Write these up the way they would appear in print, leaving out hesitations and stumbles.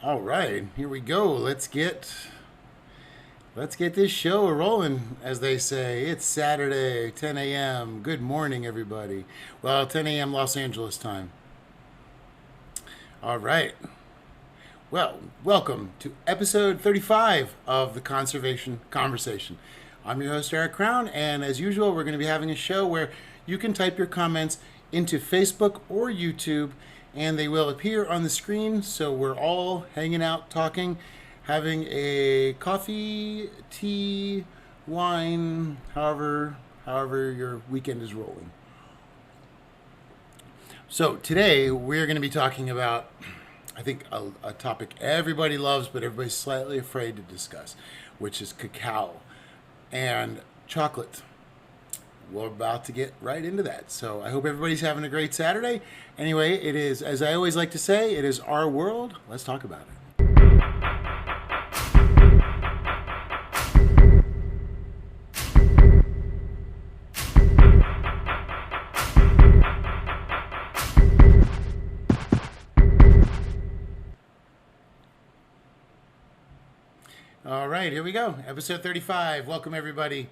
All right, here we go. Let's get this show rolling, as they say. It's Saturday, 10 a.m. Good morning, everybody. Well, 10 a.m. Los Angeles time. All right. Well, welcome to episode 35 of the Conservation Conversation. I'm your host, Eric Crown, and as usual, we're going to be having a show where you can type your comments into Facebook or YouTube, and they will appear on the screen. So we're all hanging out, talking, having a coffee, tea, wine, however your weekend is rolling. So today we're going to be talking about, I think, a topic everybody loves, but everybody's slightly afraid to discuss, which is cacao and chocolate. We're about to get right into that. So I hope everybody's having a great Saturday. Anyway, it is, as I always like to say, it is our world. Let's talk about it. All right, here we go. Episode 35. Welcome, everybody.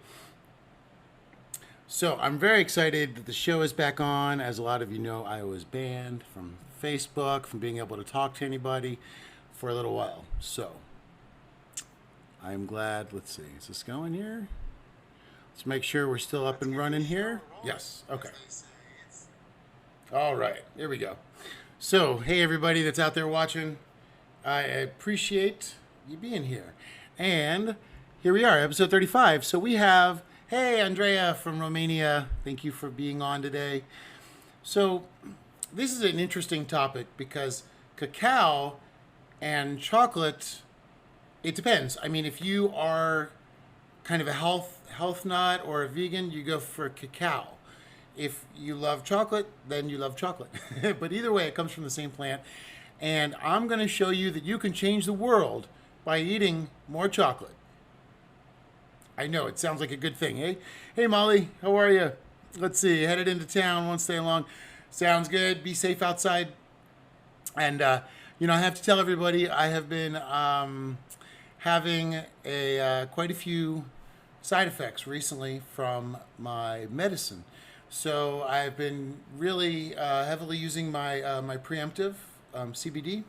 So I'm very excited that the show is back on. As a lot of you know, I was banned from Facebook, from being able to talk to anybody for a little while. So I'm glad. Let's see. Is this going here? Let's make sure we're still up and running here. Yes. Okay. All right. Here we go. So, hey, everybody that's out there watching. I appreciate you being here. And here we are, episode 35. So we have, hey, Andrea from Romania. Thank you for being on today. So this is an interesting topic because cacao and chocolate, it depends. I mean, if you are kind of a health nut or a vegan, you go for cacao. If you love chocolate, then you love chocolate. But either way, it comes from the same plant. And I'm going to show you that you can change the world by eating more chocolate. I know, it sounds like a good thing, eh? Hey, Molly, how are you? Let's see, headed into town, won't stay long. Sounds good. Be safe outside. And, I have to tell everybody I have been having quite a few side effects recently from my medicine. So I've been really heavily using my preemptive CBD.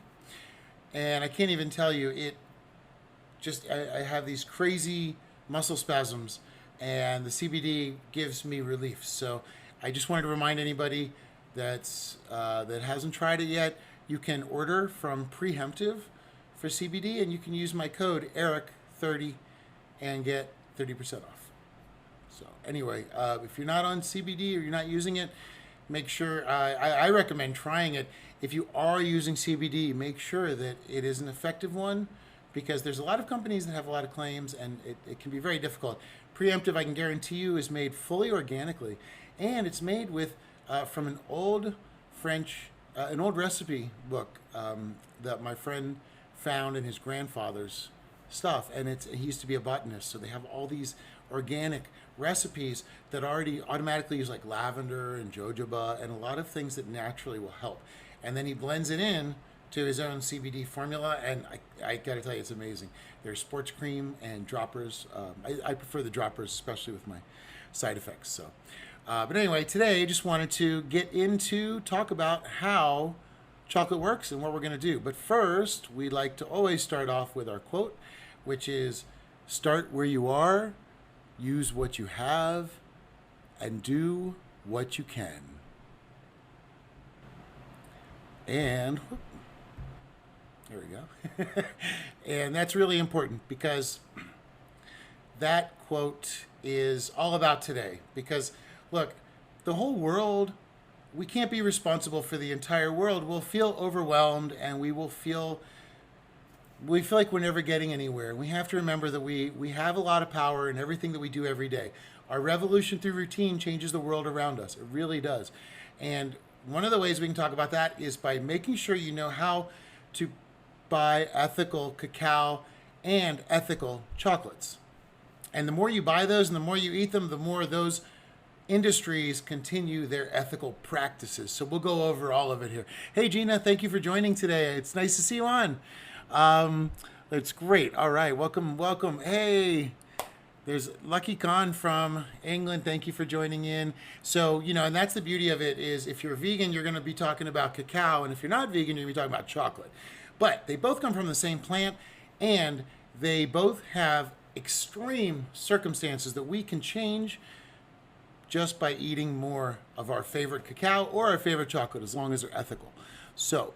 And I can't even tell you, I have these crazy muscle spasms, and the CBD gives me relief. So I just wanted to remind anybody that hasn't tried it yet, you can order from Preemptive for CBD, and you can use my code ERIC30 and get 30% off. So anyway, if you're not on CBD or you're not using it, make sure, I recommend trying it. If you are using CBD, make sure that it is an effective one, because there's a lot of companies that have a lot of claims, and it can be very difficult. Preemptive, I can guarantee you, is made fully organically, and it's made with from an old recipe book that my friend found in his grandfather's stuff, and he used to be a botanist, so they have all these organic recipes that already automatically use like lavender and jojoba and a lot of things that naturally will help, and then he blends it in to his own CBD formula, and I gotta tell you, it's amazing. There's sports cream and droppers. I prefer the droppers, especially with my side effects. So, but anyway, today I just wanted to talk about how chocolate works and what we're gonna do. But first, we like to always start off with our quote, which is, "Start where you are, use what you have, and do what you can." And there we go. And that's really important, because that quote is all about today. Because, look, the whole world, we can't be responsible for the entire world. We'll feel overwhelmed, and we feel like we're never getting anywhere. We have to remember that we have a lot of power in everything that we do every day. Our revolution through routine changes the world around us. It really does. And one of the ways we can talk about that is by making sure you know how to buy ethical cacao and ethical chocolates. And the more you buy those and the more you eat them, the more those industries continue their ethical practices. So we'll go over all of it here. Hey, Gina, thank you for joining today. It's nice to see you on. It's great. All right, welcome, welcome. Hey, there's Lucky Khan from England. Thank you for joining in. So, and that's the beauty of it is if you're vegan, you're going to be talking about cacao, and if you're not vegan, you're going to be talking about chocolate. But they both come from the same plant, and they both have extreme circumstances that we can change just by eating more of our favorite cacao or our favorite chocolate, as long as they're ethical. So,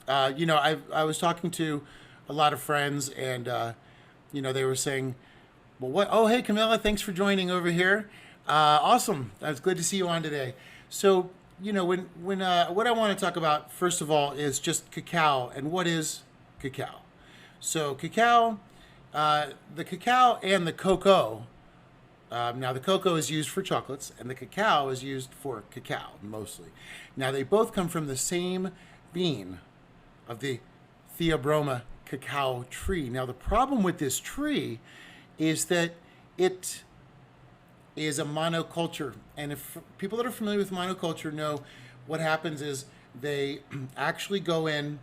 I was talking to a lot of friends, and they were saying, "Well, what? Oh, hey, Camilla, thanks for joining over here. Awesome. It's good to see you on today." So, when what I want to talk about first of all is just cacao and what is cacao. So, cacao, the cacao and the cocoa. Now, the cocoa is used for chocolates, and the cacao is used for cacao, mostly. Now, they both come from the same bean of the Theobroma cacao tree. Now, the problem with this tree is that it is a monoculture. And if people that are familiar with monoculture know what happens is they actually go in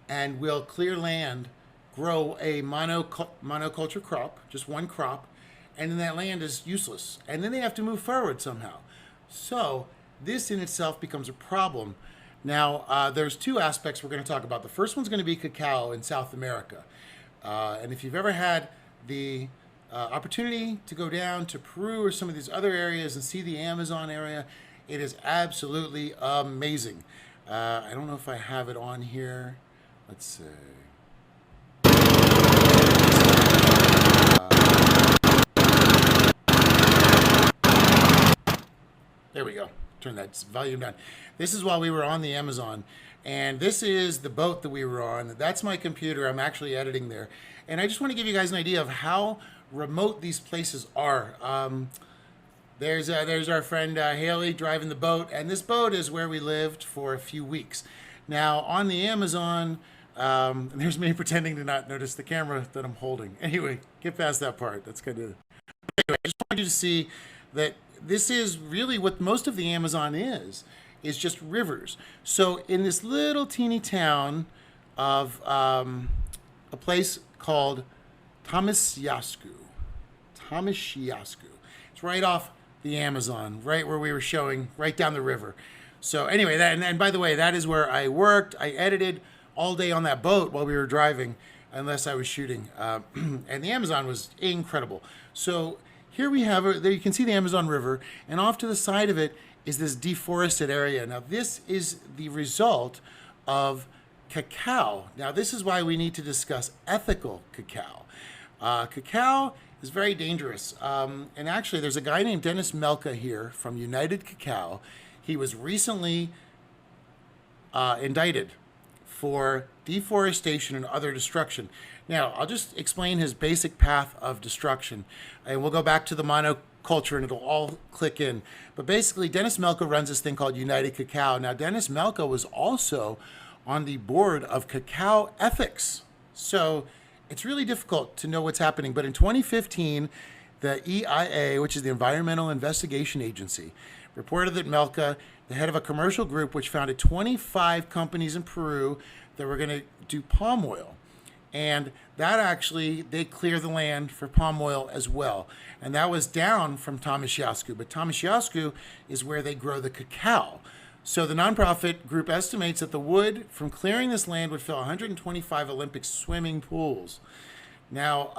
and will clear land, grow a monoculture crop, just one crop, and then that land is useless. And then they have to move forward somehow. So this in itself becomes a problem. Now, there's two aspects we're going to talk about. The first one's going to be cacao in South America. And if you've ever had the opportunity to go down to Peru or some of these other areas and see the Amazon area, it is absolutely amazing. I don't know if I have it on here. Let's see. There we go. Turn that volume down. This is while we were on the Amazon, and this is the boat that we were on. That's my computer. I'm actually editing there, and I just want to give you guys an idea of how remote these places are. There's our friend Haley driving the boat, and this boat is where we lived for a few weeks. Now on the Amazon, and there's me pretending to not notice the camera that I'm holding. Anyway, get past that part. That's kind of. Anyway, I just wanted you to see that this is really what most of the Amazon is just rivers. So in this little teeny town of a place called Tamasiascu, it's right off the Amazon, right where we were showing, right down the river. So anyway, and by the way, that is where I worked. I edited all day on that boat while we were driving, unless I was shooting. And the Amazon was incredible. So here we have, there you can see the Amazon River, and off to the side of it is this deforested area. Now this is the result of cacao. Now this is why we need to discuss ethical cacao. Cacao is very dangerous. And actually there's a guy named Dennis Melka here from United Cacao. He was recently indicted for deforestation and other destruction. Now, I'll just explain his basic path of destruction, and we'll go back to the monoculture and it'll all click in. But basically, Dennis Melka runs this thing called United Cacao. Now, Dennis Melka was also on the board of Cacao Ethics. So it's really difficult to know what's happening. But in 2015, the EIA, which is the Environmental Investigation Agency, reported that Melka, the head of a commercial group which founded 25 companies in Peru that were going to do palm oil. And that actually, they clear the land for palm oil as well. And that was down from Tamasiascu. But Tamasiascu is where they grow the cacao. So the nonprofit group estimates that the wood from clearing this land would fill 125 Olympic swimming pools. Now,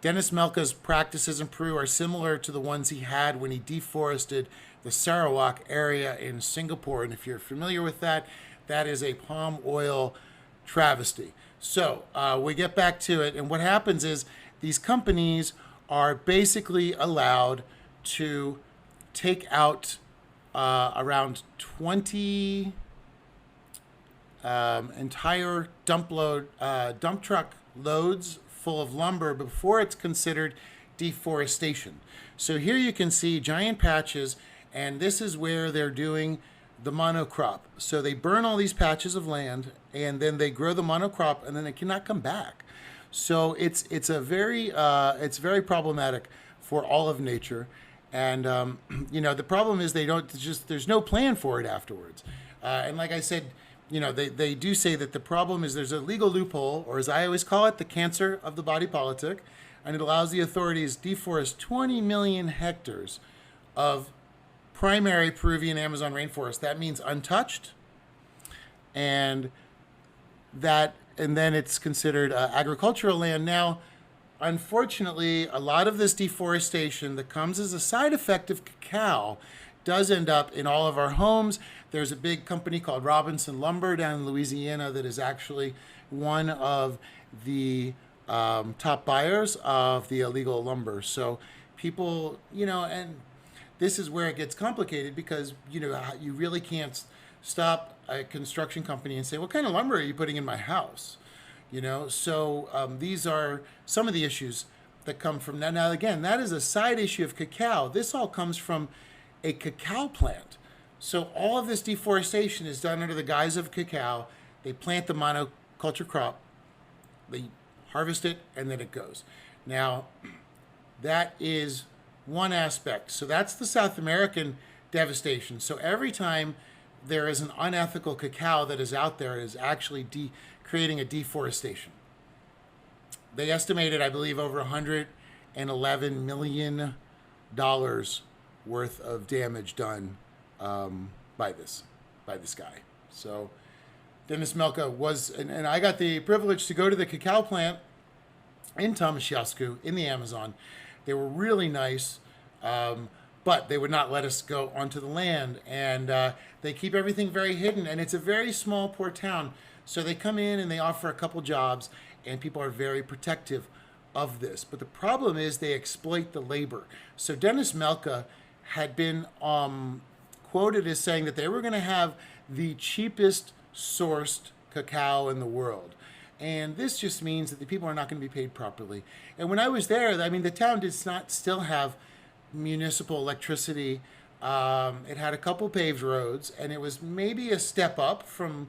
Dennis Melka's practices in Peru are similar to the ones he had when he deforested the Sarawak area in Singapore. And if you're familiar with that, that is a palm oil travesty. So we get back to it, and what happens is these companies are basically allowed to take out around 20 entire dump truck loads full of lumber before it's considered deforestation. So here you can see giant patches, and this is where they're doing the monocrop. So they burn all these patches of land, and then they grow the monocrop, and then they cannot come back. So it's very problematic for all of nature. And the problem is there's no plan for it afterwards. And like I said, they do say that the problem is there's a legal loophole, or as I always call it, the cancer of the body politic, and it allows the authorities to deforest 20 million hectares of primary Peruvian Amazon rainforest. That means untouched, and then it's considered agricultural land. Now, unfortunately, a lot of this deforestation that comes as a side effect of cacao does end up in all of our homes. There's a big company called Robinson Lumber down in Louisiana that is actually one of the top buyers of the illegal lumber. So people, and this is where it gets complicated because, you really can't stop a construction company and say, what kind of lumber are you putting in my house? So these are some of the issues that come from that. Now, again, that is a side issue of cacao. This all comes from a cacao plant. So all of this deforestation is done under the guise of cacao. They plant the monoculture crop, they harvest it, and then it goes. Now, that is one aspect. So that's the South American devastation. So every time there is an unethical cacao that is out there, it is actually creating a deforestation. They estimated, I believe, over $111 million worth of damage done by this guy. So Dennis Melka was, and I got the privilege to go to the cacao plant in Tamasciascu in the Amazon. They were really nice, but they would not let us go onto the land, and they keep everything very hidden, and it's a very small, poor town. So they come in and they offer a couple jobs, and people are very protective of this. But the problem is they exploit the labor. So Dennis Melka had been quoted as saying that they were going to have the cheapest sourced cacao in the world. And this just means that the people are not going to be paid properly. And when I was there, I mean, the town did not still have municipal electricity. It had a couple paved roads, and it was maybe a step up from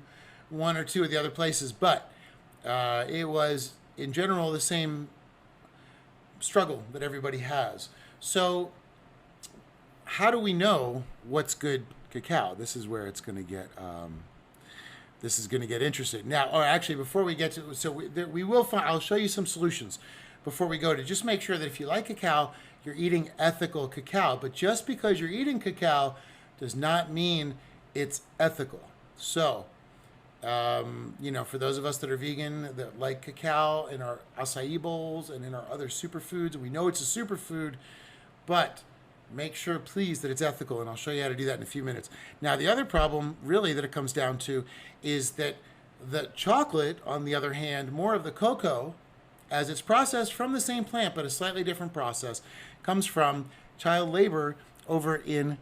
one or two of the other places, but it was, in general, the same struggle that everybody has. So how do we know what's good cacao? This is where it's going to get interesting. Now, or actually, before we get to, so we will find, I'll show you some solutions before we go to just make sure that if you like cacao, you're eating ethical cacao. But just because you're eating cacao does not mean it's ethical. So, for those of us that are vegan, that like cacao in our acai bowls and in our other superfoods, we know it's a superfood, but make sure, please, that it's ethical, and I'll show you how to do that in a few minutes. Now, the other problem, really, that it comes down to is that the chocolate, on the other hand, more of the cocoa, as it's processed from the same plant, but a slightly different process, comes from child labor over in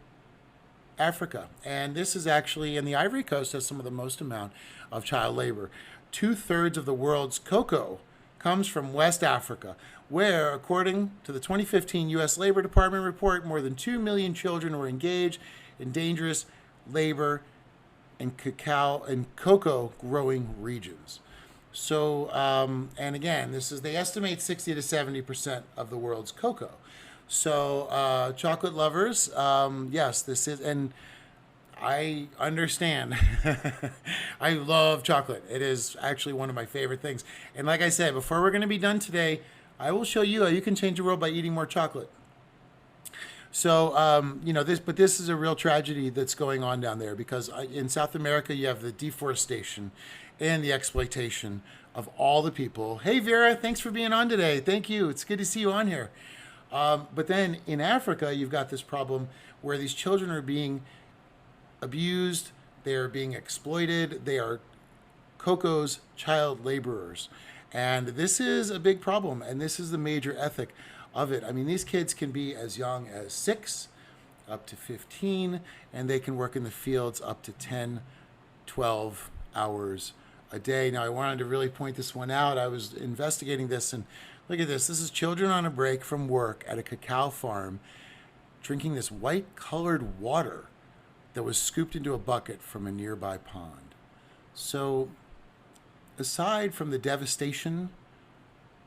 Africa. And this is actually, in the Ivory Coast, has some of the most amount of child labor. 2/3 of the world's cocoa comes from West Africa, where, according to the 2015 U.S. Labor Department report, more than 2 million children were engaged in dangerous labor in cacao and cocoa growing regions. So, and again, they estimate 60 to 70% of the world's cocoa. So, chocolate lovers, yes, this is, and I understand. I love chocolate. It is actually one of my favorite things. And like I said, before we're going to be done today, I will show you how you can change the world by eating more chocolate. So, this is a real tragedy that's going on down there because in South America, you have the deforestation and the exploitation of all the people. Hey, Vera, thanks for being on today. Thank you. It's good to see you on here. But then in Africa, you've got this problem where these children are being abused, they are being exploited, they are cocoa's child laborers. And this is a big problem, and this is the major ethic of it. I mean, these kids can be as young as 6 up to 15, and they can work in the fields up to 10, 12 hours a day. Now, I wanted to really point this one out. I was investigating this, and look at this. This is children on a break from work at a cacao farm drinking this white-colored water that was scooped into a bucket from a nearby pond. So, aside from the devastation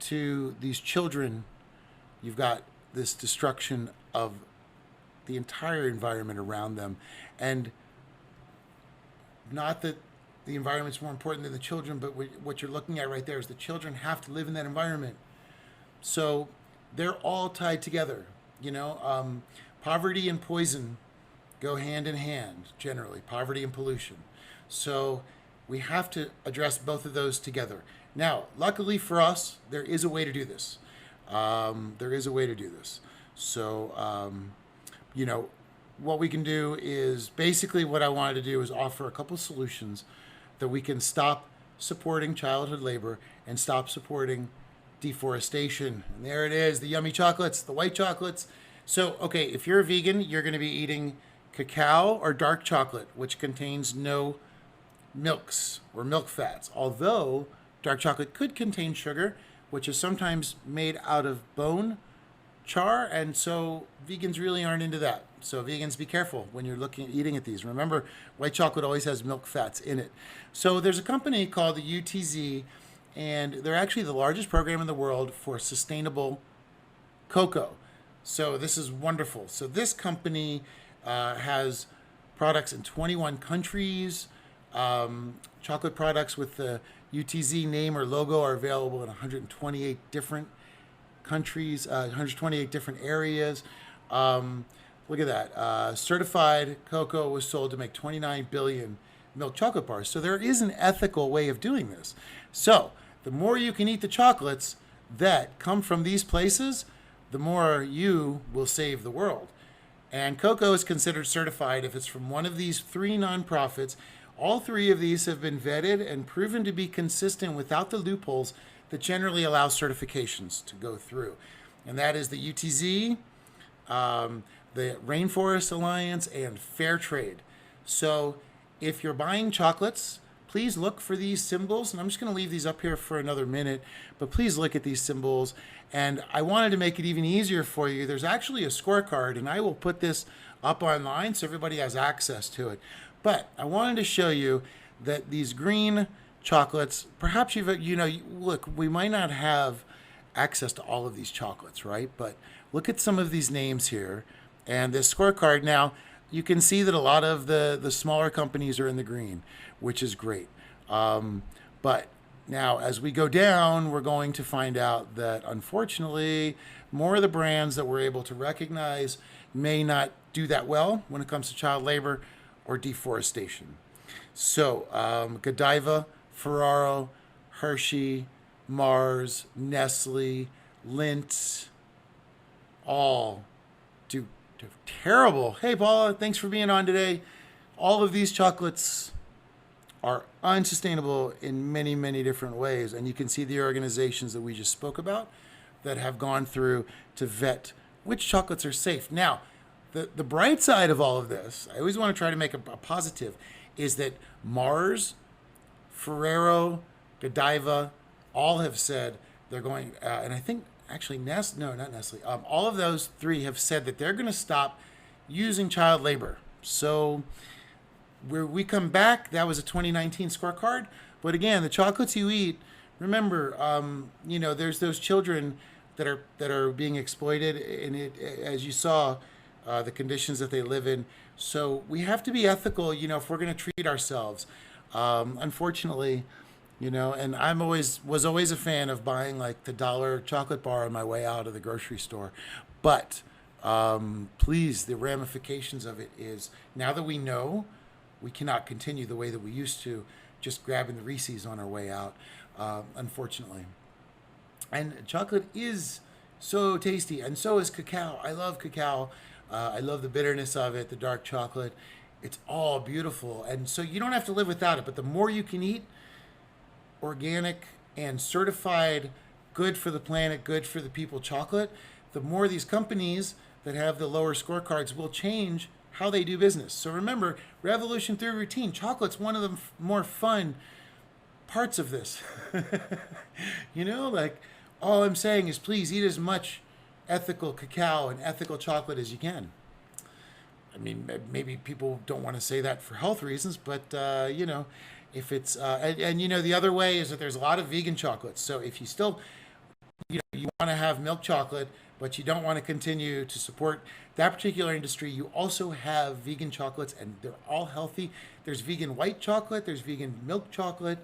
to these children, you've got this destruction of the entire environment around them. And not that the environment's more important than the children, but what you're looking at right there is the children have to live in that environment. So they're all tied together. Poverty and poison go hand in hand, generally, poverty and pollution. So we have to address both of those together. Now, luckily for us, there is a way to do this. So, what we can do is basically what I wanted to do is offer a couple solutions that we can stop supporting childhood labor and stop supporting deforestation. And there it is, the yummy chocolates, the white chocolates. So, okay, if you're a vegan, you're going to be eating cacao or dark chocolate, which contains no milks or milk fats. Although dark chocolate could contain sugar, which is sometimes made out of bone char, and so vegans really aren't into that. So vegans, be careful when you're eating at these. Remember, white chocolate always has milk fats in it. So there's a company called the UTZ, and they're actually the largest program in the world for sustainable cocoa. So this is wonderful. So this company has products in 21 countries. Chocolate products with the UTZ name or logo are available in 128 different countries, 128 different areas. Look at that. Certified cocoa was sold to make 29 billion milk chocolate bars. So there is an ethical way of doing this. So the more you can eat the chocolates that come from these places, the more you will save the world. And cocoa is considered certified if it's from one of these 3 nonprofits. All 3 of these have been vetted and proven to be consistent without the loopholes that generally allow certifications to go through. And that is the UTZ, the Rainforest Alliance, and Fair Trade. So if you're buying chocolates, please look for these symbols. And I'm just going to leave these up here for another minute, but please look at these symbols. And I wanted to make it even easier for you. There's actually a scorecard, and I will put this up online so everybody has access to it. But I wanted to show you that these green chocolates, perhaps look, we might not have access to all of these chocolates, right? But look at some of these names here and this scorecard. Now, you can see that a lot of the smaller companies are in the green, which is great. But now, as we go down, we're going to find out that, unfortunately, more of the brands that we're able to recognize may not do that well when it comes to child labor or deforestation. So, Godiva, Ferraro, Hershey, Mars, Nestle, Lindt, all do terrible. Hey, Paula, thanks for being on today. All of these chocolates are unsustainable in many, many different ways. And you can see the organizations that we just spoke about that have gone through to vet which chocolates are safe. Now, the bright side of all of this, I always want to try to make a positive, is that Mars, Ferrero, Godiva, all have said they're going, and I think actually not Nestle, all of those 3 have said that they're going to stop using child labor. So where we come back, that was a 2019 scorecard. But again, the chocolates you eat, remember, there's those children that are being exploited, and as you saw, the conditions that they live in. So we have to be ethical, if we're going to treat ourselves. Unfortunately, and was always a fan of buying like the $1 chocolate bar on my way out of the grocery store. But please, the ramifications of it is, now that we know, we cannot continue the way that we used to, just grabbing the Reese's on our way out, unfortunately. And chocolate is so tasty, and so is cacao. I love cacao. I love the bitterness of it, the dark chocolate. It's all beautiful. And so you don't have to live without it, but the more you can eat organic and certified, good for the planet, good for the people chocolate, the more these companies that have the lower scorecards will change how they do business. So remember, revolution through routine. Chocolate's one of the more fun parts of this. All I'm saying is please eat as much ethical cacao and ethical chocolate as you can. I mean, maybe people don't want to say that for health reasons, but, if it's, the other way is that there's a lot of vegan chocolates. So if you still, you want to have milk chocolate, but you don't want to continue to support that particular industry, you also have vegan chocolates, and they're all healthy. There's vegan white chocolate, there's vegan milk chocolate.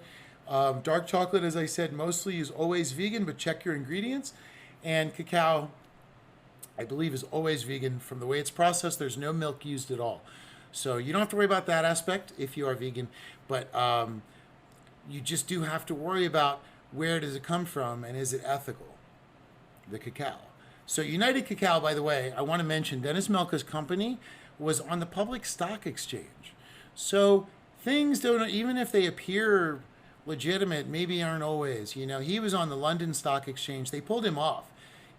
Dark chocolate, as I said, mostly is always vegan, but check your ingredients. And cacao, I believe, is always vegan. From the way it's processed, there's no milk used at all. So you don't have to worry about that aspect if you are vegan, but you just do have to worry about where does it come from and is it ethical, the cacao. So United Cacao, by the way, I want to mention Dennis Melka's company was on the public stock exchange. So things don't, even if they appear legitimate, maybe aren't always. You know, he was on the London Stock Exchange. They pulled him off.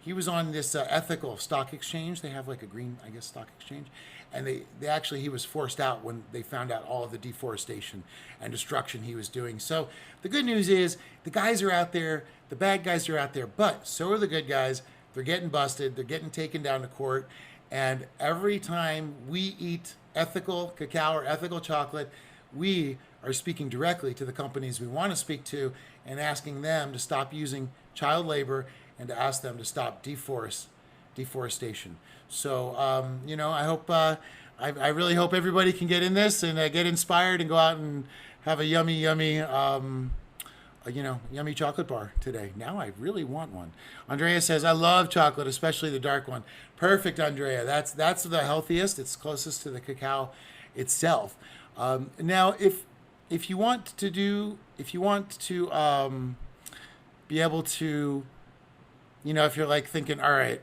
He was on this ethical stock exchange. They have like a green, I guess, stock exchange. And they actually, he was forced out when they found out all of the deforestation and destruction he was doing. So the good news is the guys are out there, the bad guys are out there, but so are the good guys. They're getting busted. They're getting taken down to court. And every time we eat ethical cacao or ethical chocolate, we are speaking directly to the companies we want to speak to and asking them to stop using child labor and to ask them to stop deforestation. So, you know, I hope, I really hope everybody can get in this and get inspired and go out and have a yummy, yummy, you know, yummy chocolate bar today. Now I really want one. Andrea says, I love chocolate, especially the dark one. Perfect, Andrea. That's the healthiest. It's closest to the cacao itself. Now, if you want to be able to, you know, if you're like thinking, all right,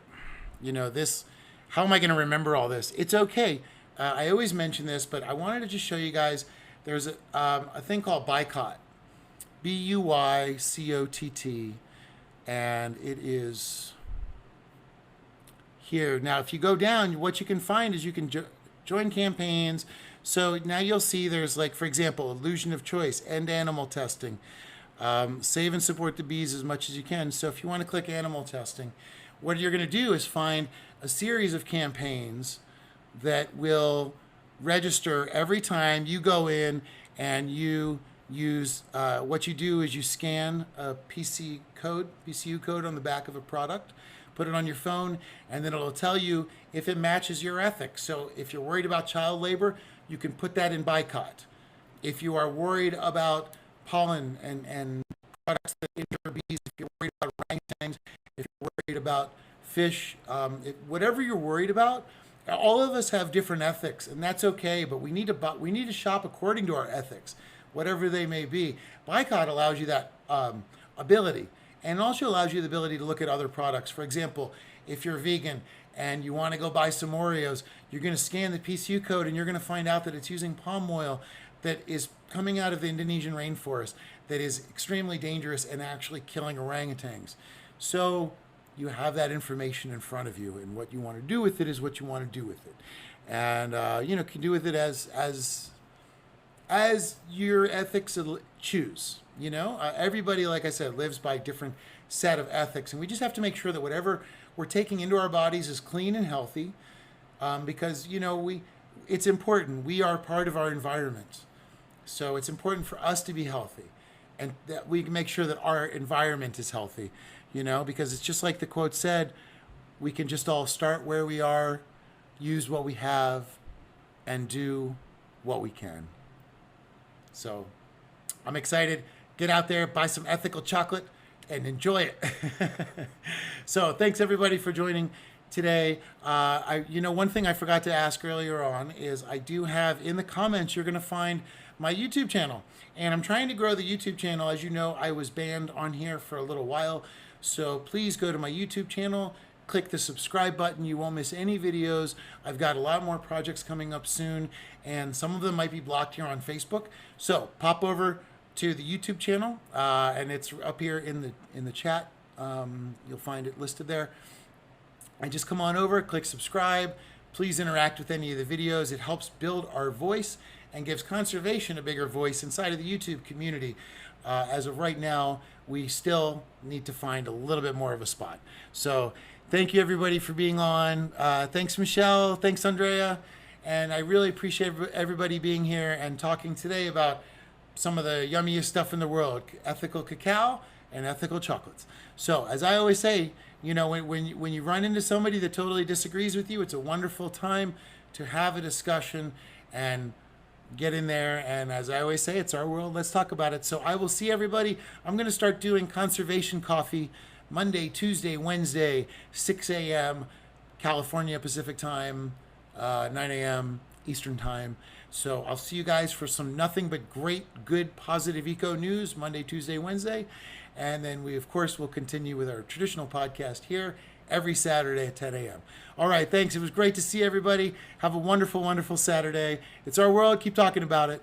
you know, this, how am I going to remember all this? It's okay. I always mention this, but I wanted to just show you guys, there's a thing called Buycott. Buycott, and it is here. Now, if you go down, what you can find is you can join campaigns. So now you'll see there's, like, for example, illusion of choice, end animal testing, save and support the bees as much as you can. So if you want to click animal testing, what you're going to do is find a series of campaigns that will register every time you go in and you use, what you do is you scan a PCU code on the back of a product, put it on your phone, and then it'll tell you if it matches your ethics. So if you're worried about child labor, you can put that in Buycott. If you are worried about pollen and products that injure bees, if you're worried about orangutans, if you're worried about fish, whatever you're worried about, all of us have different ethics, and that's okay, but we need to shop according to our ethics, whatever they may be. Buycott allows you that ability, and also allows you the ability to look at other products. For example, if you're vegan and you want to go buy some Oreos, you're going to scan the PCU code and you're going to find out that it's using palm oil that is coming out of the Indonesian rainforest that is extremely dangerous and actually killing orangutans. So you have that information in front of you, and what you want to do with it is what you want to do with it. And, you know, can do with it as your ethics choose. You know, everybody, like I said, lives by a different set of ethics, and we just have to make sure that whatever we're taking into our bodies is clean and healthy, because, you know, it's important. We are part of our environment, so it's important for us to be healthy, and that we can make sure that our environment is healthy. You know, because it's just like the quote said, we can just all start where we are, use what we have, and do what we can. So I'm excited. Get out there, buy some ethical chocolate, and enjoy it. So thanks everybody for joining today. You know, one thing I forgot to ask earlier on is I do have in the comments, you're going to find my YouTube channel. And I'm trying to grow the YouTube channel. As you know, I was banned on here for a little while. So please go to my YouTube channel, click the subscribe button. You won't miss any videos. I've got a lot more projects coming up soon, and some of them might be blocked here on Facebook. So pop over to the YouTube channel, and it's up here in the chat. You'll find it listed there. And just come on over, click subscribe. Please interact with any of the videos. It helps build our voice and gives conservation a bigger voice inside of the YouTube community. As of right now, we still need to find a little bit more of a spot. So thank you everybody for being on. Thanks Michelle, thanks Andrea, and I really appreciate everybody being here and talking today about some of the yummiest stuff in the world, ethical cacao and ethical chocolates. So, as I always say, when you run into somebody that totally disagrees with you, it's a wonderful time to have a discussion and get in there. And as I always say, it's our world. Let's talk about it. So I will see everybody. I'm going to start doing conservation coffee Monday, Tuesday, Wednesday, 6 a.m. California Pacific time, 9 a.m. Eastern time. So I'll see you guys for some nothing but great, good, positive eco news Monday, Tuesday, Wednesday. And then we, of course, will continue with our traditional podcast here every Saturday at 10 a.m. All right, thanks. It was great to see everybody. Have a wonderful, wonderful Saturday. It's our world. Keep talking about it.